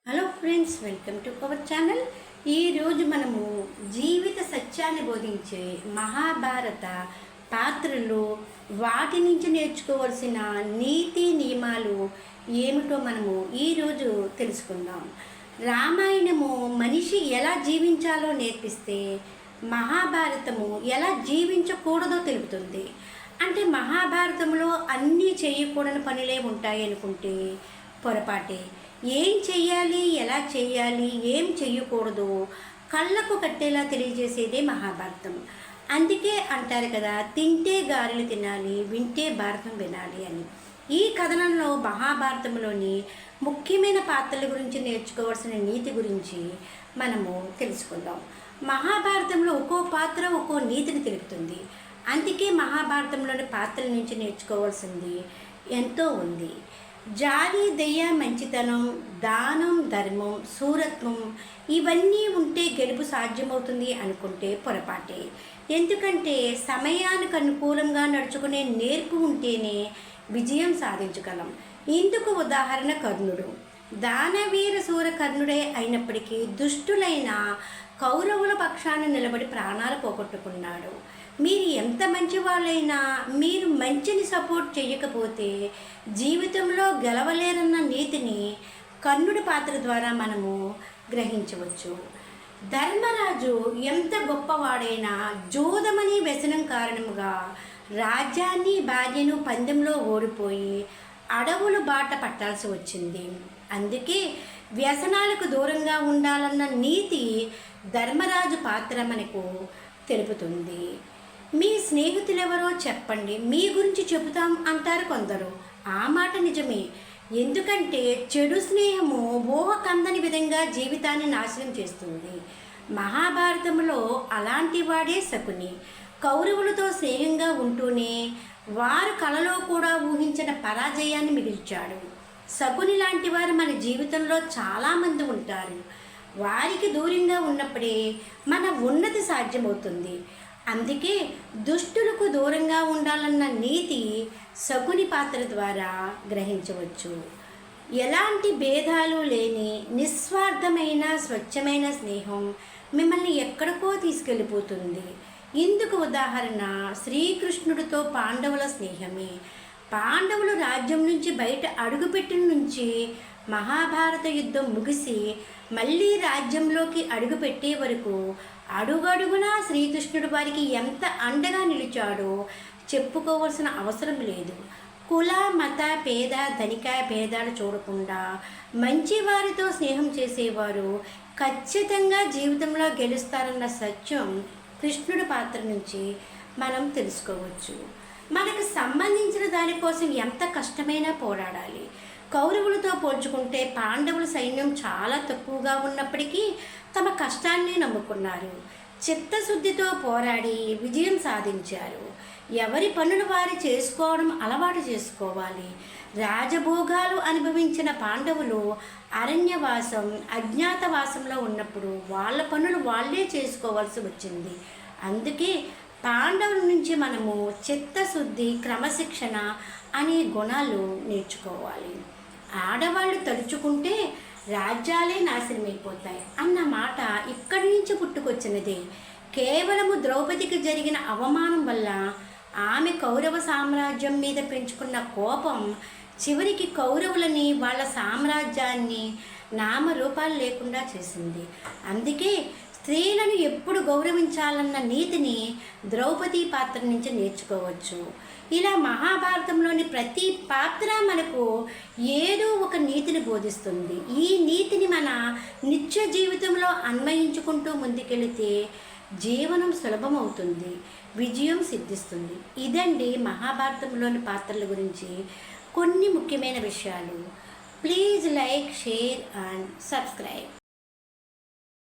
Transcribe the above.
Hello friends, welcome to our channel. ఈరోజు మనము జీవిత సత్యాన్ని బోధించే మహాభారత పాత్రలు, వాటి నుంచి నేర్చుకోవాల్సిన నీతి నియమాలు ఏమిటో మనము ఈరోజు తెలుసుకుందాం. రామాయణము మనిషి ఎలా జీవించాలో నేర్పిస్తే, మహాభారతము ఎలా జీవించకూడదో తెలుపుతుంది. అంటే మహాభారతంలో అన్నీ చేయకూడని పనులే ఉంటాయి అనుకుంటే పొరపాటే. ఏం చెయ్యాలి, ఎలా చెయ్యాలి, ఏం చెయ్యకూడదు కళ్ళకు కట్టేలా తెలియజేసేదే మహాభారతం. అందుకే అంటారు కదా, తింటే గారెలు తినాలి, వింటే భారతం వినాలి అని. ఈ కథనంలో మహాభారతంలోని ముఖ్యమైన పాత్రల గురించి, నేర్చుకోవాల్సిన నీతి గురించి మనము తెలుసుకుందాం. మహాభారతంలో ఒక్కో పాత్ర ఒక్కో నీతిని తెలుపుతుంది. అందుకే మహాభారతంలోని పాత్రల నుంచి నేర్చుకోవాల్సింది ఎంతో ఉంది. జాలి, దయ, మంచితనం, దానం, ధర్మం, శూరత్వం ఇవన్నీ ఉంటే గెలుపు సాధ్యమవుతుంది అనుకుంటే పొరపాటే. ఎందుకంటే సమయానికి అనుకూలంగా నడుచుకునే నేర్పు ఉంటేనే విజయం సాధించగలం. ఇందుకు ఉదాహరణ కర్ణుడు. దానవీర శూర కర్ణుడే అయినప్పటికీ దుష్టులైన కౌరవుల పక్షాన నిలబడి ప్రాణాలు పోగొట్టుకున్నాడు. మీరు ఎంత మంచి వాళ్ళైనా మీరు మంచిని సపోర్ట్ చేయకపోతే జీవితంలో గెలవలేరన్న నీతిని కర్ణుడి పాత్ర ద్వారా మనము గ్రహించవచ్చు. ధర్మరాజు ఎంత గొప్పవాడైనా జూదమని వ్యసనం కారణముగా రాజ్యాన్ని, భార్యను పందెంలో ఓడిపోయి అడవులు బాట పట్టాల్సి వచ్చింది. అందుకే వ్యసనాలకు దూరంగా ఉండాలన్న నీతి ధర్మరాజు పాత్ర మనకు తెలుపుతుంది. మీ స్నేహితులెవరో చెప్పండి, మీ గురించి చెబుతాం అంటారు కొందరు. ఆ మాట నిజమే. ఎందుకంటే చెడు స్నేహము ఊహ కందని విధంగా జీవితాన్ని నాశనం చేస్తుంది. మహాభారతంలో అలాంటి వాడే శకుని. కౌరవులతో స్నేహంగా ఉంటూనే వారు కలలో కూడా ఊహించిన పరాజయాన్ని మిగిల్చాడు. శకుని లాంటి వారు మన జీవితంలో చాలామంది ఉంటారు. వారికి దూరంగా ఉన్నప్పుడే మన ఉన్నతి సాధ్యమవుతుంది. అందుకే దుష్టులకు దూరంగా ఉండాలన్న నీతి శకుని పాత్ర ద్వారా గ్రహించవచ్చు. ఎలాంటి భేదాలు లేని నిస్వార్థమైన స్వచ్ఛమైన స్నేహం మిమ్మల్ని ఎక్కడికో తీసుకెళ్ళిపోతుంది. ఇందుకు ఉదాహరణ శ్రీకృష్ణుడితో పాండవుల స్నేహమే. పాండవులు రాజ్యం నుంచి బయట అడుగుపెట్టిన నుంచి మహాభారత యుద్ధం ముగిసి మళ్ళీ రాజ్యంలోకి అడుగుపెట్టే వరకు అడుగడుగునా శ్రీకృష్ణుడు వారికి ఎంత అండగా నిలిచాడో చెప్పుకోవాల్సిన అవసరం లేదు. కుల, మత, పేద, ధనిక భేదాలు చూడకుండా మంచి వారితో స్నేహం చేసేవారు ఖచ్చితంగా జీవితంలో గెలుస్తారన్న సత్యం కృష్ణుడి పాత్ర నుంచి మనం తెలుసుకోవచ్చు. మనకు సంబంధించిన దానికోసం ఎంత కష్టమైనా పోరాడాలి. కౌరవులతో పోల్చుకుంటే పాండవుల సైన్యం చాలా తక్కువగా ఉన్నప్పటికీ తమ కష్టాన్ని నమ్ముకున్నారు. చిత్తశుద్ధితో పోరాడి విజయం సాధించారు. ఎవరి పనులు వారు చేసుకోవడం అలవాటు చేసుకోవాలి. రాజభోగాలు అనుభవించిన పాండవులు అరణ్యవాసం, అజ్ఞాతవాసంలో ఉన్నప్పుడు వాళ్ళ పనులు వాళ్ళే చేసుకోవాల్సి వచ్చింది. అందుకే పాండవుల నుంచి మనము చిత్తశుద్ధి, క్రమశిక్షణ అనే గుణాలు నేర్చుకోవాలి. ఆడవాళ్ళు తలుచుకుంటే రాజ్యాలే నాశనమైపోతాయి అన్న మాట ఇక్కడి నుంచి పుట్టుకొచ్చినదే. కేవలము ద్రౌపదికి జరిగిన అవమానం వల్ల ఆమె కౌరవ సామ్రాజ్యం మీద పెంచుకున్న కోపం చివరికి కౌరవులని, వాళ్ళ సామ్రాజ్యాన్ని నామరూపాలు లేకుండా చేసింది. అందుకే స్త్రీలను ఎప్పుడు గౌరవించాలన్న నీతిని ద్రౌపది పాత్ర నుంచి నేర్చుకోవచ్చు. ఇలా మహాభారతంలోని ప్రతి పాత్ర మనకు ఏదో ఒక నీతిని బోధిస్తుంది. ఈ నీతిని మన నిత్య జీవితంలో అన్వయించుకుంటూ ముందుకెళితే జీవనం సులభమవుతుంది, విజయం సిద్ధిస్తుంది. ఇదండి మహాభారతంలోని పాత్రల గురించి కొన్ని ముఖ్యమైన విషయాలు. Please like, share and subscribe.